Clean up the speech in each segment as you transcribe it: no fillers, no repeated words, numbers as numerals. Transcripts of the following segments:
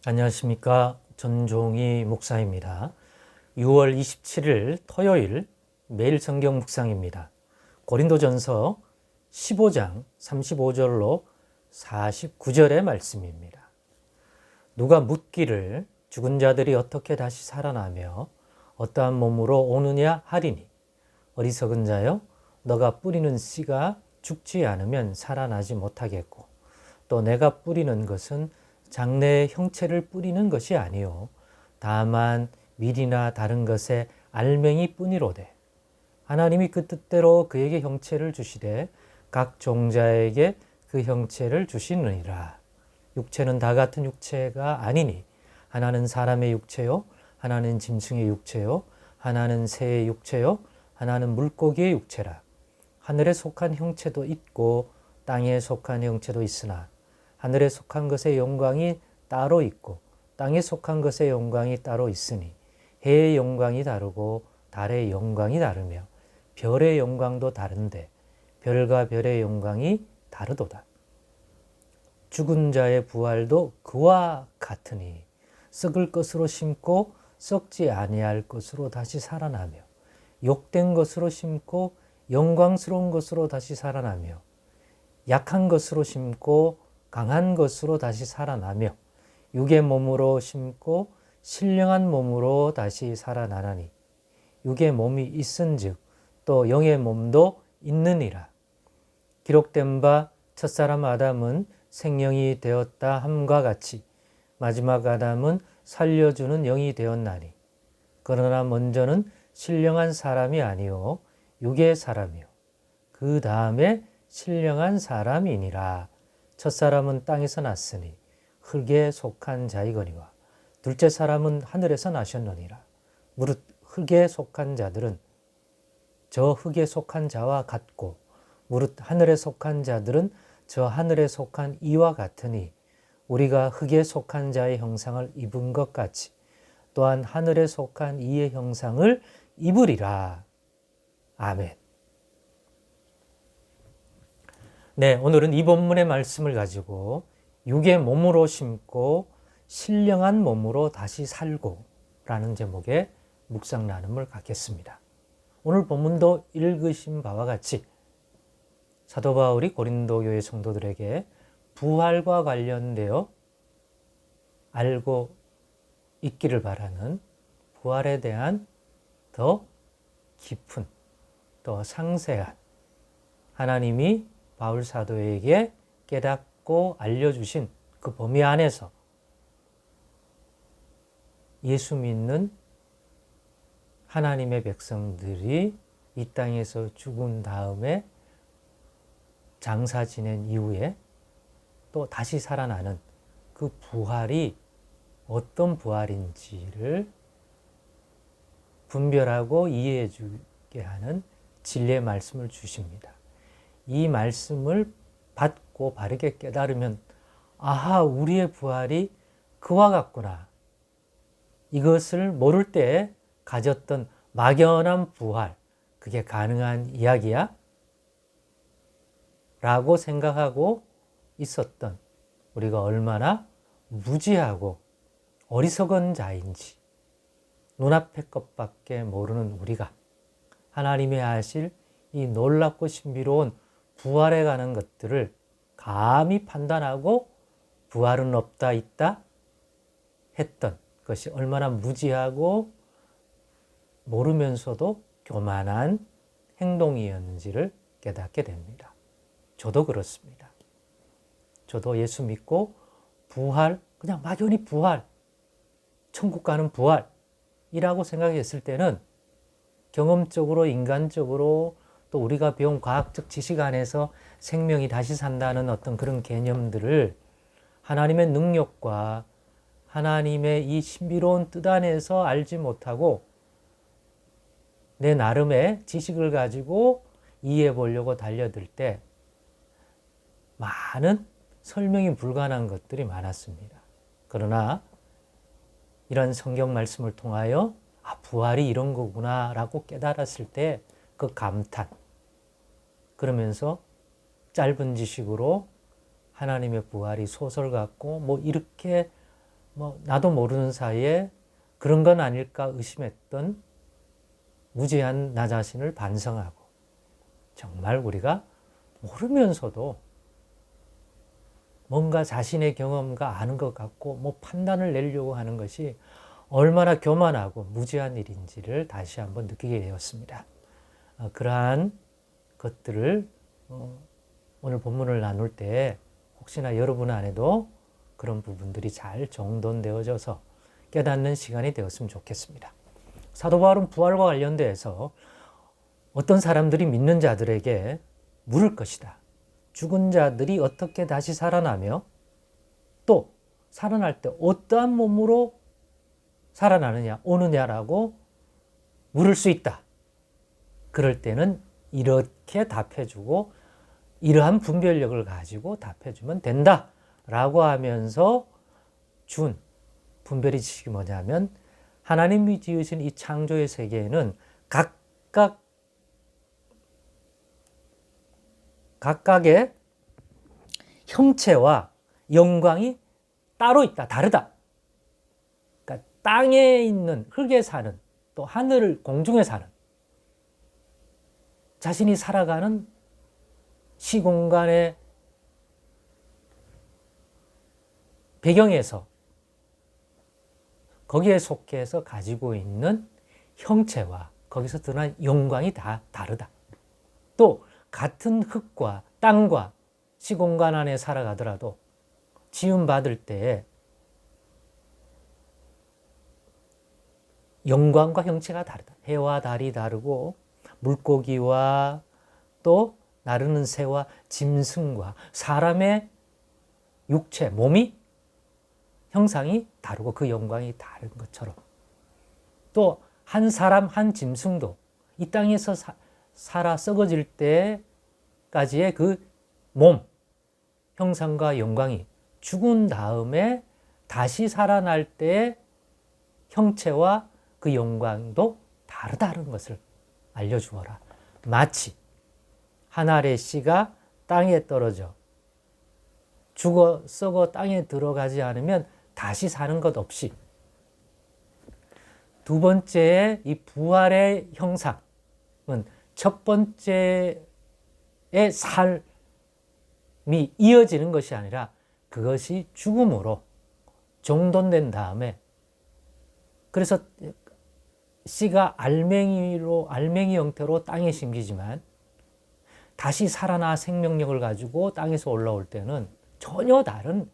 안녕하십니까. 전종희 목사입니다. 6월 27일 토요일 매일 성경 묵상입니다. 고린도전서 15장 35절로 49절의 말씀입니다. 누가 묻기를 죽은 자들이 어떻게 다시 살아나며 어떠한 몸으로 오느냐 하리니 어리석은 자여 너가 뿌리는 씨가 죽지 않으면 살아나지 못하겠고 또 내가 뿌리는 것은 장래의 형체를 뿌리는 것이 아니요 다만 밀이나 다른 것의 알맹이 뿐이로되 하나님이 그 뜻대로 그에게 형체를 주시되 각 종자에게 그 형체를 주시느니라. 육체는 다 같은 육체가 아니니 하나는 사람의 육체요 하나는 짐승의 육체요 하나는 새의 육체요 하나는 물고기의 육체라. 하늘에 속한 형체도 있고 땅에 속한 형체도 있으나 하늘에 속한 것의 영광이 따로 있고 땅에 속한 것의 영광이 따로 있으니 해의 영광이 다르고 달의 영광이 다르며 별의 영광도 다른데 별과 별의 영광이 다르도다. 죽은 자의 부활도 그와 같으니 썩을 것으로 심고 썩지 아니할 것으로 다시 살아나며 욕된 것으로 심고 영광스러운 것으로 다시 살아나며 약한 것으로 심고 강한 것으로 다시 살아나며 육의 몸으로 심고 신령한 몸으로 다시 살아나나니 육의 몸이 있은즉 또 영의 몸도 있느니라. 기록된 바 첫사람 아담은 생명이 되었다 함과 같이 마지막 아담은 살려주는 영이 되었나니 그러나 먼저는 신령한 사람이 아니요 육의 사람이요 그 다음에 신령한 사람이니라. 첫사람은 땅에서 났으니 흙에 속한 자이거니와 둘째 사람은 하늘에서 나셨느니라. 무릇 흙에 속한 자들은 저 흙에 속한 자와 같고 무릇 하늘에 속한 자들은 저 하늘에 속한 이와 같으니 우리가 흙에 속한 자의 형상을 입은 것 같이 또한 하늘에 속한 이의 형상을 입으리라. 아멘. 네, 오늘은 이 본문의 말씀을 가지고 육의 몸으로 심고 신령한 몸으로 다시 살고 라는 제목의 묵상 나눔을 갖겠습니다. 오늘 본문도 읽으신 바와 같이 사도 바울이 고린도 교회 성도들에게 부활과 관련되어 알고 있기를 바라는 부활에 대한 더 깊은, 더 상세한 하나님이 바울 사도에게 깨닫고 알려주신 그 범위 안에서 예수 믿는 하나님의 백성들이 이 땅에서 죽은 다음에 장사 지낸 이후에 또 다시 살아나는 그 부활이 어떤 부활인지를 분별하고 이해해 주게 하는 진리의 말씀을 주십니다. 이 말씀을 받고 바르게 깨달으면 아하, 우리의 부활이 그와 같구나. 이것을 모를 때 가졌던 막연한 부활, 그게 가능한 이야기야? 라고 생각하고 있었던 우리가 얼마나 무지하고 어리석은 자인지 눈앞의 것밖에 모르는 우리가 하나님이 하실 이 놀랍고 신비로운 부활에 관한 것들을 감히 판단하고 부활은 없다 있다 했던 것이 얼마나 무지하고 모르면서도 교만한 행동이었는지를 깨닫게 됩니다. 저도 그렇습니다. 저도 예수 믿고 부활, 그냥 막연히 부활, 천국 가는 부활이라고 생각했을 때는 경험적으로 인간적으로 또 우리가 배운 과학적 지식 안에서 생명이 다시 산다는 어떤 그런 개념들을 하나님의 능력과 하나님의 이 신비로운 뜻 안에서 알지 못하고 내 나름의 지식을 가지고 이해해 보려고 달려들 때 많은 설명이 불가능한 것들이 많았습니다. 그러나 이런 성경 말씀을 통하여 부활이 이런 거구나 라고 깨달았을 때 그 감탄, 그러면서 짧은 지식으로 하나님의 부활이 소설 같고 뭐 이렇게 나도 모르는 사이에 그런 건 아닐까 의심했던 무지한 나 자신을 반성하고, 정말 우리가 모르면서도 뭔가 자신의 경험과 아는 것 같고 판단을 내려고 하는 것이 얼마나 교만하고 무지한 일인지를 다시 한번 느끼게 되었습니다. 그러한 것들을 오늘 본문을 나눌 때 혹시나 여러분 안에도 그런 부분들이 잘 정돈되어져서 깨닫는 시간이 되었으면 좋겠습니다. 사도 바울은 부활과 관련돼서 어떤 사람들이 믿는 자들에게 물을 것이다. 죽은 자들이 어떻게 다시 살아나며 또 살아날 때 어떠한 몸으로 살아나느냐, 오느냐라고 물을 수 있다. 그럴 때는 이렇게 답해주고 이러한 분별력을 가지고 답해주면 된다 라고 하면서 준 분별의 지식이 뭐냐면, 하나님이 지으신 이 창조의 세계에는 각각의 형체와 영광이 따로 있다, 다르다. 그러니까 땅에 있는, 흙에 사는, 또 하늘, 공중에 사는, 자신이 살아가는 시공간의 배경에서 거기에 속해서 가지고 있는 형체와 거기서 드러난 영광이 다 다르다. 또 같은 흙과 땅과 시공간 안에 살아가더라도 지음받을 때에 영광과 형체가 다르다. 해와 달이 다르고 물고기와 또 나르는 새와 짐승과 사람의 육체, 몸이 형상이 다르고 그 영광이 다른 것처럼, 또 한 사람, 한 짐승도 이 땅에서 살아 썩어질 때까지의 그 몸, 형상과 영광이 죽은 다음에 다시 살아날 때의 형체와 그 영광도 다르다는 것을 알려주어라. 마치 한 알의 씨가 땅에 떨어져 죽어 썩어 땅에 들어가지 않으면 다시 사는 것 없이, 두 번째의 이 부활의 형상은 첫 번째의 삶이 이어지는 것이 아니라 그것이 죽음으로 정돈된 다음에, 그래서 씨가 알맹이 형태로 땅에 심기지만 다시 살아나 생명력을 가지고 땅에서 올라올 때는 전혀 다른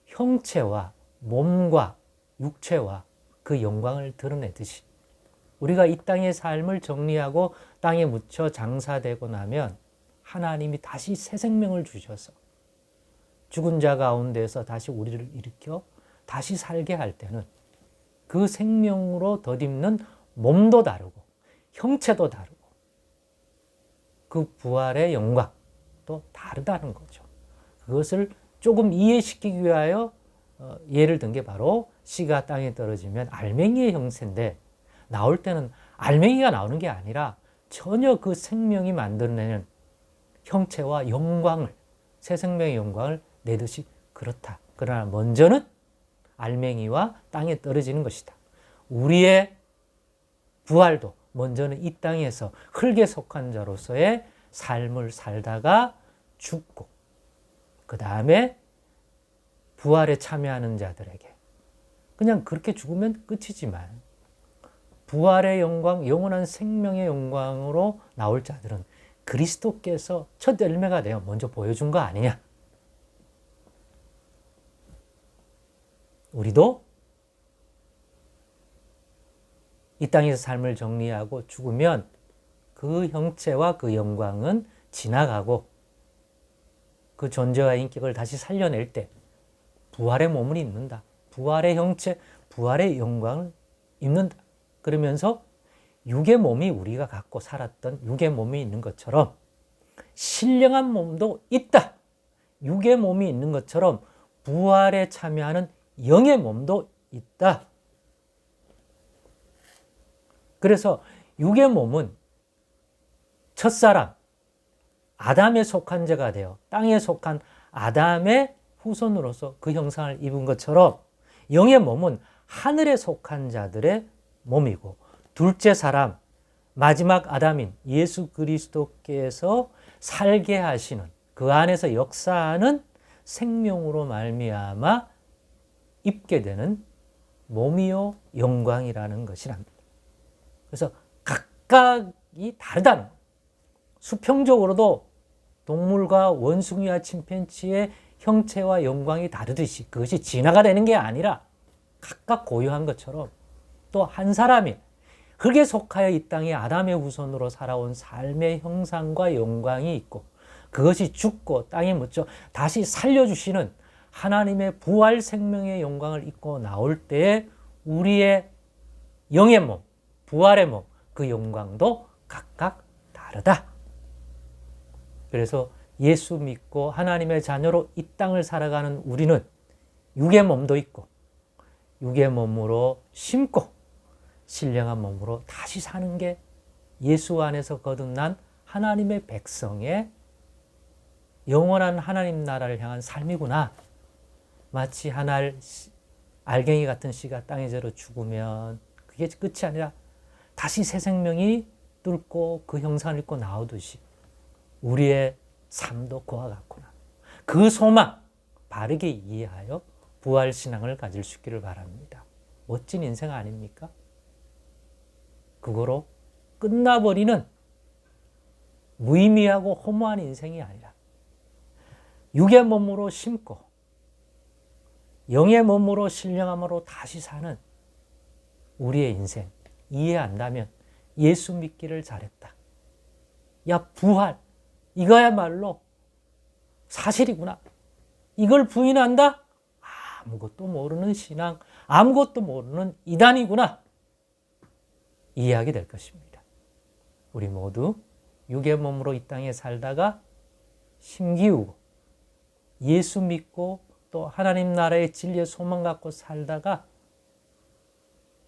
형체와 몸과 육체와 그 영광을 드러내듯이, 우리가 이 땅의 삶을 정리하고 땅에 묻혀 장사되고 나면 하나님이 다시 새 생명을 주셔서 죽은 자 가운데서 다시 우리를 일으켜 다시 살게 할 때는 그 생명으로 덧입는 몸도 다르고 형체도 다르고 그 부활의 영광도 다르다는 거죠. 그것을 조금 이해시키기 위하여 예를 든 게 바로 씨가 땅에 떨어지면 알맹이의 형체인데, 나올 때는 알맹이가 나오는 게 아니라 전혀 그 생명이 만들어내는 형체와 영광을, 새 생명의 영광을 내듯이 그렇다. 그러나 먼저는 알맹이와 땅에 떨어지는 것이다. 우리의 부활도 먼저는 이 땅에서 흙에 속한 자로서의 삶을 살다가 죽고, 그 다음에 부활에 참여하는 자들에게 그냥 그렇게 죽으면 끝이지만, 부활의 영광, 영원한 생명의 영광으로 나올 자들은 그리스도께서 첫 열매가 되어 먼저 보여준 거 아니냐. 우리도 이 땅에서 삶을 정리하고 죽으면 그 형체와 그 영광은 지나가고 그 존재와 인격을 다시 살려낼 때 부활의 몸을 입는다. 부활의 형체, 부활의 영광을 입는다. 그러면서 육의 몸이, 우리가 갖고 살았던 육의 몸이 있는 것처럼 신령한 몸도 있다. 육의 몸이 있는 것처럼 부활에 참여하는 영의 몸도 있다. 그래서 육의 몸은 첫사람 아담에 속한 자가 되어 땅에 속한 아담의 후손으로서 그 형상을 입은 것처럼, 영의 몸은 하늘에 속한 자들의 몸이고, 둘째 사람, 마지막 아담인 예수 그리스도께서 살게 하시는, 그 안에서 역사하는 생명으로 말미암아 입게 되는 몸이요 영광이라는 것이랍니다. 그래서 각각이 다르다는 거예요. 수평적으로도 동물과 원숭이와 침팬지의 형체와 영광이 다르듯이 그것이 진화가 되는 게 아니라 각각 고유한 것처럼 또 한 사람이 흙에 속하여 이 땅에 아담의 후손으로 살아온 삶의 형상과 영광이 있고, 그것이 죽고 땅에 묻혀 다시 살려주시는 하나님의 부활 생명의 영광을 입고 나올 때에 우리의 영의 몸, 부활의 몸, 그 영광도 각각 다르다. 그래서 예수 믿고 하나님의 자녀로 이 땅을 살아가는 우리는 육의 몸도 있고, 육의 몸으로 심고 신령한 몸으로 다시 사는 게 예수 안에서 거듭난 하나님의 백성의 영원한 하나님 나라를 향한 삶이구나. 마치 한 알 알갱이 같은 씨가 땅에 절어 죽으면 그게 끝이 아니라 다시 새 생명이 뚫고 그 형상을 입고 나오듯이 우리의 삶도 그와 같구나. 그 소망 바르게 이해하여 부활신앙을 가질 수 있기를 바랍니다. 멋진 인생 아닙니까? 그거로 끝나버리는 무의미하고 허무한 인생이 아니라 육의 몸으로 심고 영의 몸으로 신령함으로 다시 사는 우리의 인생 이해한다면 예수 믿기를 잘했다. 야, 부활 이거야말로 사실이구나. 이걸 부인한다? 아무것도 모르는 신앙, 아무것도 모르는 이단이구나. 이해하게 될 것입니다. 우리 모두 육의 몸으로 이 땅에 살다가 힘기우고 예수 믿고 또 하나님 나라의 진리의 소망 갖고 살다가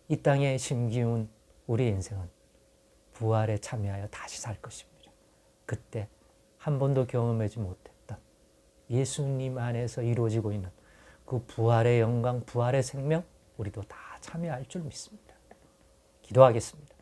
이 땅에 힘기운 우리 인생은 부활에 참여하여 다시 살 것입니다. 그때 한 번도 경험하지 못했던 예수님 안에서 이루어지고 있는 그 부활의 영광, 부활의 생명 우리도 다 참여할 줄 믿습니다. 기도하겠습니다.